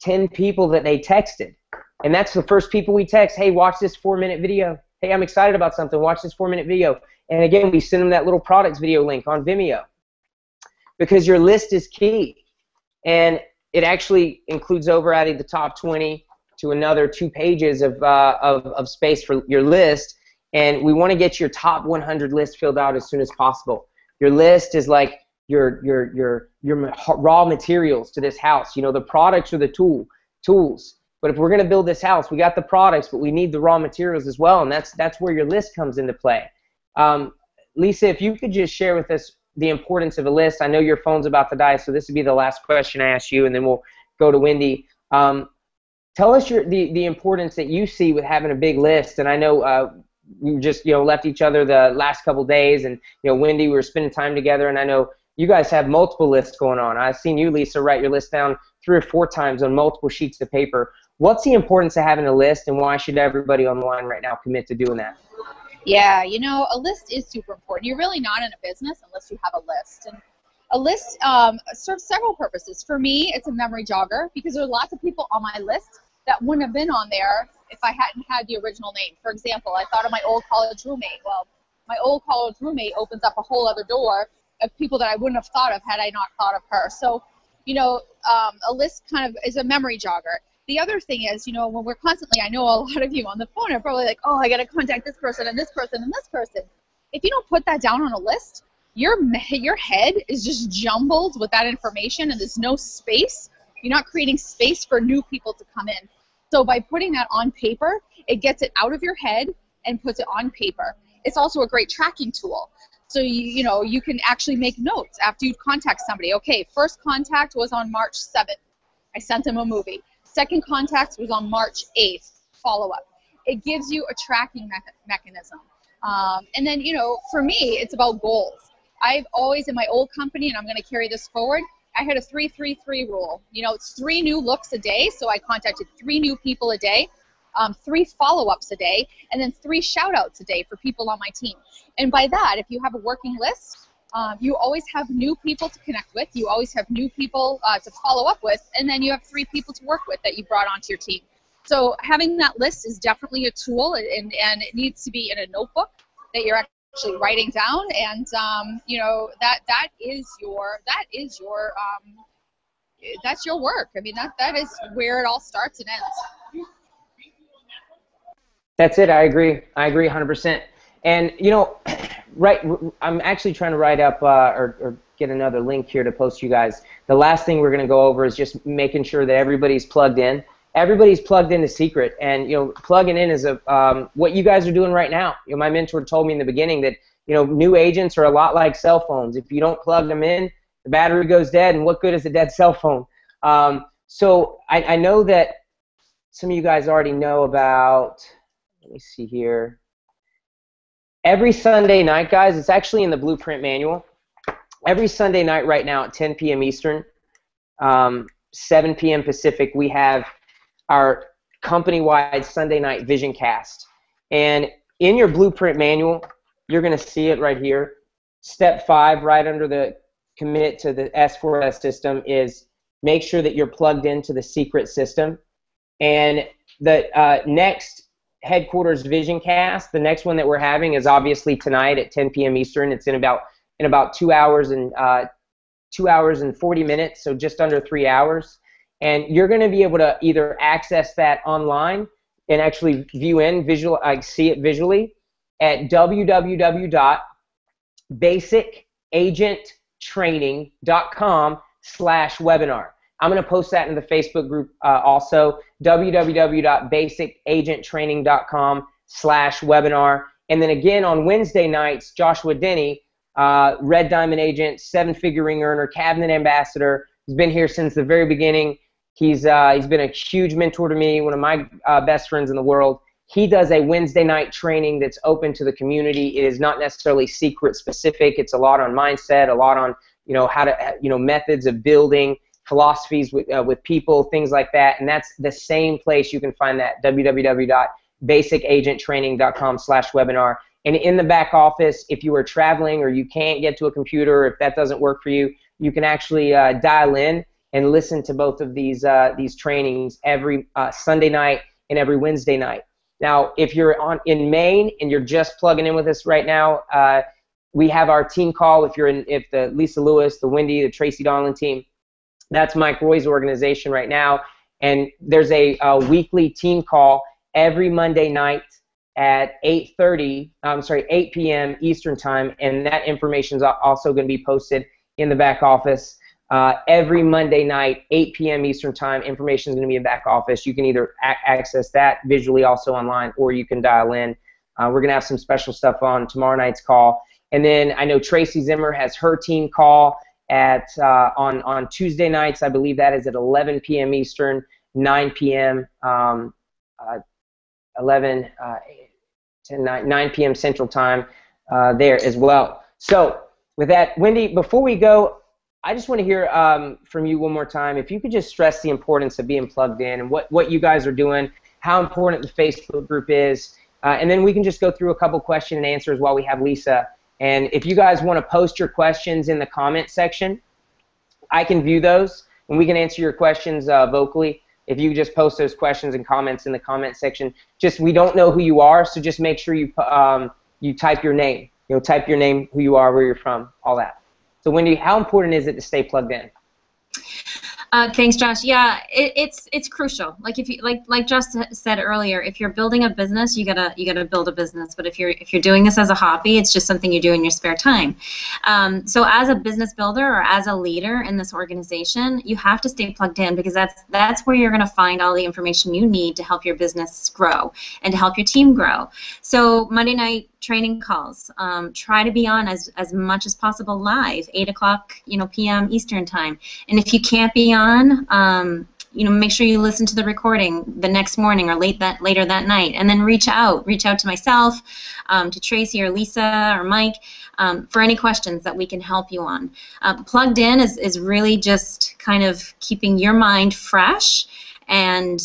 S2: 10 people that they texted. And that's the first people we text. Hey, watch this 4-minute video. Hey, I'm excited about something. Watch this 4-minute video. And again, we send them that little products video link on Vimeo, because your list is key. And it actually includes over adding the top 20 to another 2 pages of space for your list. And we want to get your top 100 list filled out as soon as possible. Your list is like your raw materials to this house. You know, the products are the tools. But if we're going to build this house, we got the products, but we need the raw materials as well. And that's where your list comes into play. Lisa, if you could just share with us the importance of a list. I know your phone's about to die, so this would be the last question I ask you, and then we'll go to Wendy. Tell us the importance that you see with having a big list. And I know we just, you know, left each other the last couple days, and, you know, Wendy, we were spending time together, and I know you guys have multiple lists going on. I've seen you, Lisa, write your list down 3 or 4 times on multiple sheets of paper. What's the importance of having a list, and why should everybody on the line right now commit to doing that?
S3: Yeah, you know, a list is super important. You're really not in a business unless you have a list. And a list serves several purposes. For me, it's a memory jogger, because there are lots of people on my list that wouldn't have been on there if I hadn't had the original name. For example, I thought of my old college roommate. Well, my old college roommate opens up a whole other door of people that I wouldn't have thought of had I not thought of her. So, you know, a list kind of is a memory jogger. The other thing is, you know, when we're constantly, I know a lot of you on the phone are probably like, oh, I got to contact this person and this person and this person. If you don't put that down on a list, your head is just jumbled with that information, and there's no space. You're not creating space for new people to come in. So by putting that on paper, it gets it out of your head and puts it on paper. It's also a great tracking tool. So, you know, you can actually make notes after you contact somebody. Okay, first contact was on March 7th. I sent them a movie. Second contact was on March 8th, follow-up. It gives you a tracking mechanism. And then, you know, for me, it's about goals. I've always, in my old company, and I'm going to carry this forward, I had a 3-3-3 rule. You know, it's 3 new looks a day, so I contacted 3 new people a day, 3 follow-ups a day, and then 3 shout-outs a day for people on my team. And by that, if you have a working list, you always have new people to connect with. You always have new people to follow up with, and then you have 3 people to work with that you brought onto your team. So having that list is definitely a tool, and it needs to be in a notebook that you're actually writing down. And you know, that is your work. I mean, that is where it all starts and ends.
S2: That's it. I agree 100%. And, you know, I'm actually trying to write up or get another link here to post to you guys. The last thing we're going to go over is just making sure that everybody's plugged in. Everybody's plugged into Secret, and, you know, plugging in is what you guys are doing right now. You know, my mentor told me in the beginning that, you know, new agents are a lot like cell phones. If you don't plug them in, the battery goes dead, and what good is a dead cell phone? So I know that some of you guys already know about, let me see here. Every Sunday night, guys, it's actually in the blueprint manual. Every Sunday night right now at 10 p.m. Eastern, 7 p.m. Pacific, we have our company-wide Sunday night vision cast. And in your blueprint manual, you're going to see it right here. Step 5, right under the commit to the S4S system, is make sure that you're plugged into the Secret system. And the next headquarters vision cast, the next one that we're having is obviously tonight at 10 p.m. Eastern. It's in about 2 hours and 40 minutes, so just under 3 hours. And you're going to be able to either access that online and actually see it visually at www.basicagenttraining.com/webinar. I'm going to post that in the Facebook group also, www.basicagenttraining.com/webinar. And then again on Wednesday nights, Joshua Denny, Red Diamond agent, 7-figure ring earner, cabinet ambassador, he's been here since the very beginning. He's been a huge mentor to me, one of my best friends in the world. He does a Wednesday night training that's open to the community. It is not necessarily secret specific. It's a lot on mindset, a lot on how to methods of building, philosophies with people, things like that. And that's the same place you can find that, www.basicagenttraining.com/webinar. And in the back office, if you are traveling or you can't get to a computer, if that doesn't work for you, you can actually dial in and listen to both of these trainings every Sunday night and every Wednesday night. Now, if you're in Maine and you're just plugging in with us right now, we have our team call. If the Lisa Lewis, the Wendy, the Tracy Donlan team, that's Mike Roy's organization right now, and there's a weekly team call every Monday night at 8 p.m. Eastern time, and that information is also going to be posted in the back office. Every Monday night, 8 p.m. Eastern time, information is going to be in back office. You can either access that visually also online, or you can dial in. We're going to have some special stuff on tomorrow night's call. And then I know Tracy Zimmer has her team call on Tuesday nights. I believe that is at 11 p.m. Eastern, 9 p.m. 9 p.m. Central time there as well. So with that, Wendy, before we go, I just want to hear from you one more time. If you could just stress the importance of being plugged in and what you guys are doing, how important the Facebook group is, and then we can just go through a couple question and answers while we have Lisa. And if you guys want to post your questions in the comment section, I can view those, and we can answer your questions vocally. If you just post those questions and comments in the comment section, we don't know who you are, so just make sure you type your name. Type your name, who you are, where you're from, all that. So Wendy, how important is it to stay plugged in?
S1: Thanks, Josh. Yeah, it's crucial. Like like Josh said earlier, if you're building a business, you gotta build a business. But if you're doing this as a hobby, it's just something you do in your spare time. So as a business builder or as a leader in this organization, you have to stay plugged in, because that's where you're gonna find all the information you need to help your business grow and to help your team grow. So Monday night training calls. Try to be on as much as possible live, 8 o'clock p.m. Eastern time. And if you can't be on, make sure you listen to the recording the next morning or later that night, and then reach out to myself, to Tracy or Lisa or Mike for any questions that we can help you on. Plugged in is really just kind of keeping your mind fresh and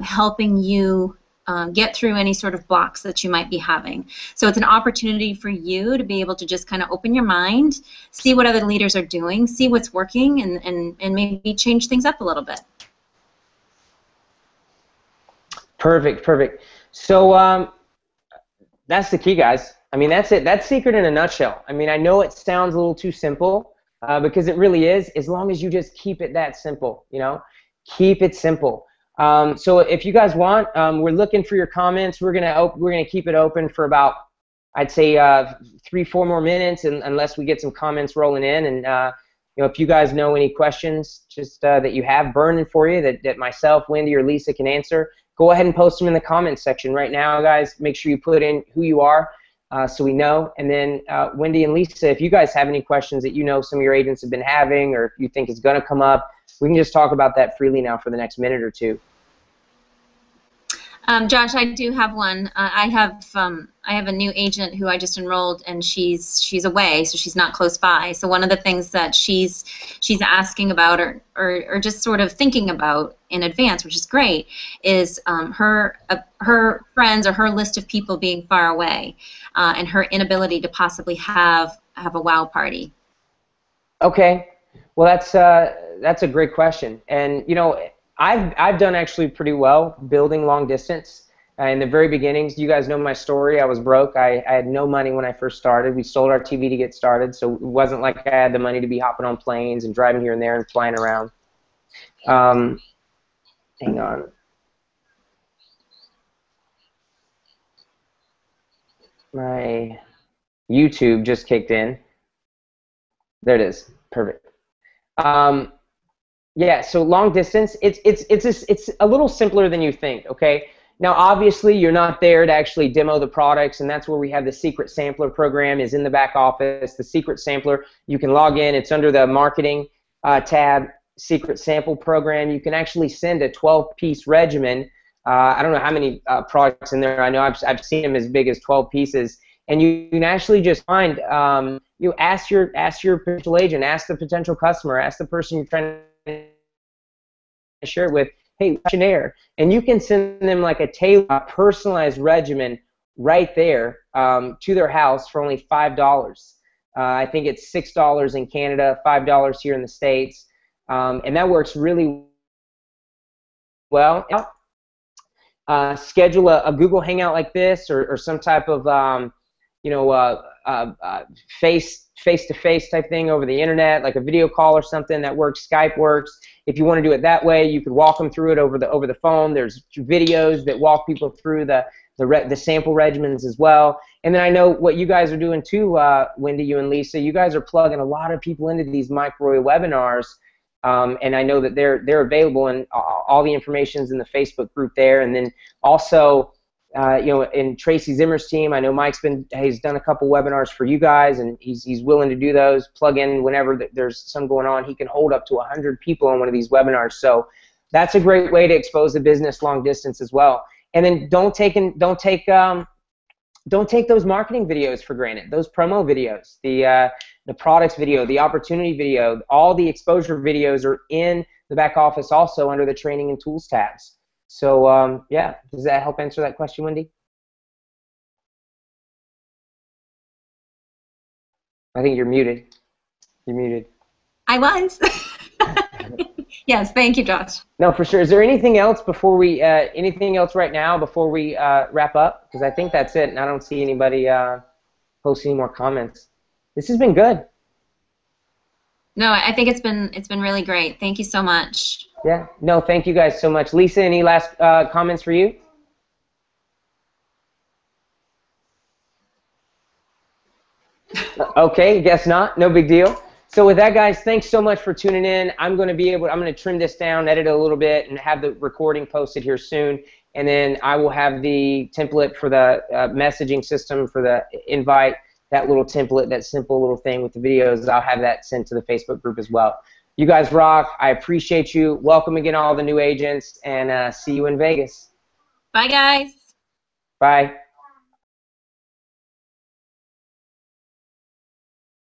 S1: helping you get through any sort of blocks that you might be having. So it's an opportunity for you to be able to just kind of open your mind, see what other leaders are doing, see what's working, and maybe change things up a little bit.
S2: Perfect. So that's the key, guys. I mean, that's it. That's secret in a nutshell. I mean, I know it sounds a little too simple, because it really is, as long as you just keep it that simple, keep it simple. So if you guys want, we're looking for your comments. We're gonna keep it open for about, I'd say, 3-4 more minutes, unless we get some comments rolling in. And if you guys know any questions just that you have burning for you that myself, Wendy, or Lisa can answer, go ahead and post them in the comments section right now, guys. Make sure you put in who you are, so we know. And then Wendy and Lisa, if you guys have any questions that some of your agents have been having, or if you think is going to come up, we can just talk about that freely now for the next minute or two.
S1: Josh, I do have one. I have a new agent who I just enrolled, and she's away, so she's not close by. So one of the things that she's asking about, or just sort of thinking about in advance, which is great, is her friends or her list of people being far away, and her inability to possibly have a wow party.
S2: Okay, well that's a great question, and I've done actually pretty well building long distance. In the very beginnings, you guys know my story. I was broke. I had no money when I first started. We sold our TV to get started, so it wasn't like I had the money to be hopping on planes and driving here and there and flying around. Hang on. My YouTube just kicked in. There it is. Perfect. Yeah, so long distance, it's a little simpler than you think, okay? Now, obviously, you're not there to actually demo the products, and that's where we have the Secret Sampler program is in the back office. The Secret Sampler, you can log in. It's under the Marketing tab, Secret Sample Program. You can actually send a 12-piece regimen. I don't know how many products in there. I know I've seen them as big as 12 pieces. And you can actually just find, you ask your potential agent, ask the potential customer, ask the person you're trying to share it with, hey, questionnaire, and you can send them like a personalized regimen right there to their house for only $5. I think it's $6 in Canada, $5 here in the States, and that works really well. Schedule a Google Hangout like this, or some type of face-to-face type thing over the internet, like a video call or something that works. Skype works. If you want to do it that way, you could walk them through it over the phone. There's videos that walk people through the sample regimens as well. And then I know what you guys are doing too, Wendy, you and Lisa. You guys are plugging a lot of people into these microwave webinars, and I know that they're available, and all the information's in the Facebook group there. And then also, in Tracy Zimmer's team, I know he's done a couple webinars for you guys, and he's willing to do those. Plug in whenever there's some going on. He can hold up to 100 people on one of these webinars. So that's a great way to expose the business long distance as well. And then don't take those marketing videos for granted. Those promo videos, the products video, the opportunity video, all the exposure videos are in the back office also under the training and tools tabs. So, yeah, does that help answer that question, Wendy? I think you're muted. You're muted.
S1: I was. Yes, thank you, Josh.
S2: No, for sure. Is there anything else before we, anything else right now before we wrap up? Because I think that's it, and I don't see anybody post any more comments. This has been good.
S1: No, I think it's been really great. Thank you so much.
S2: Yeah. No, thank you guys so much. Lisa, any last comments for you? Okay, guess not. No big deal. So with that, guys, thanks so much for tuning in. I'm going to trim this down, edit it a little bit, and have the recording posted here soon. And then I will have the template for the messaging system for the invite, that little template, that simple little thing with the videos. I'll have that sent to the Facebook group as well. You guys rock. I appreciate you. Welcome again, all the new agents, and see you in Vegas.
S1: Bye, guys.
S2: Bye.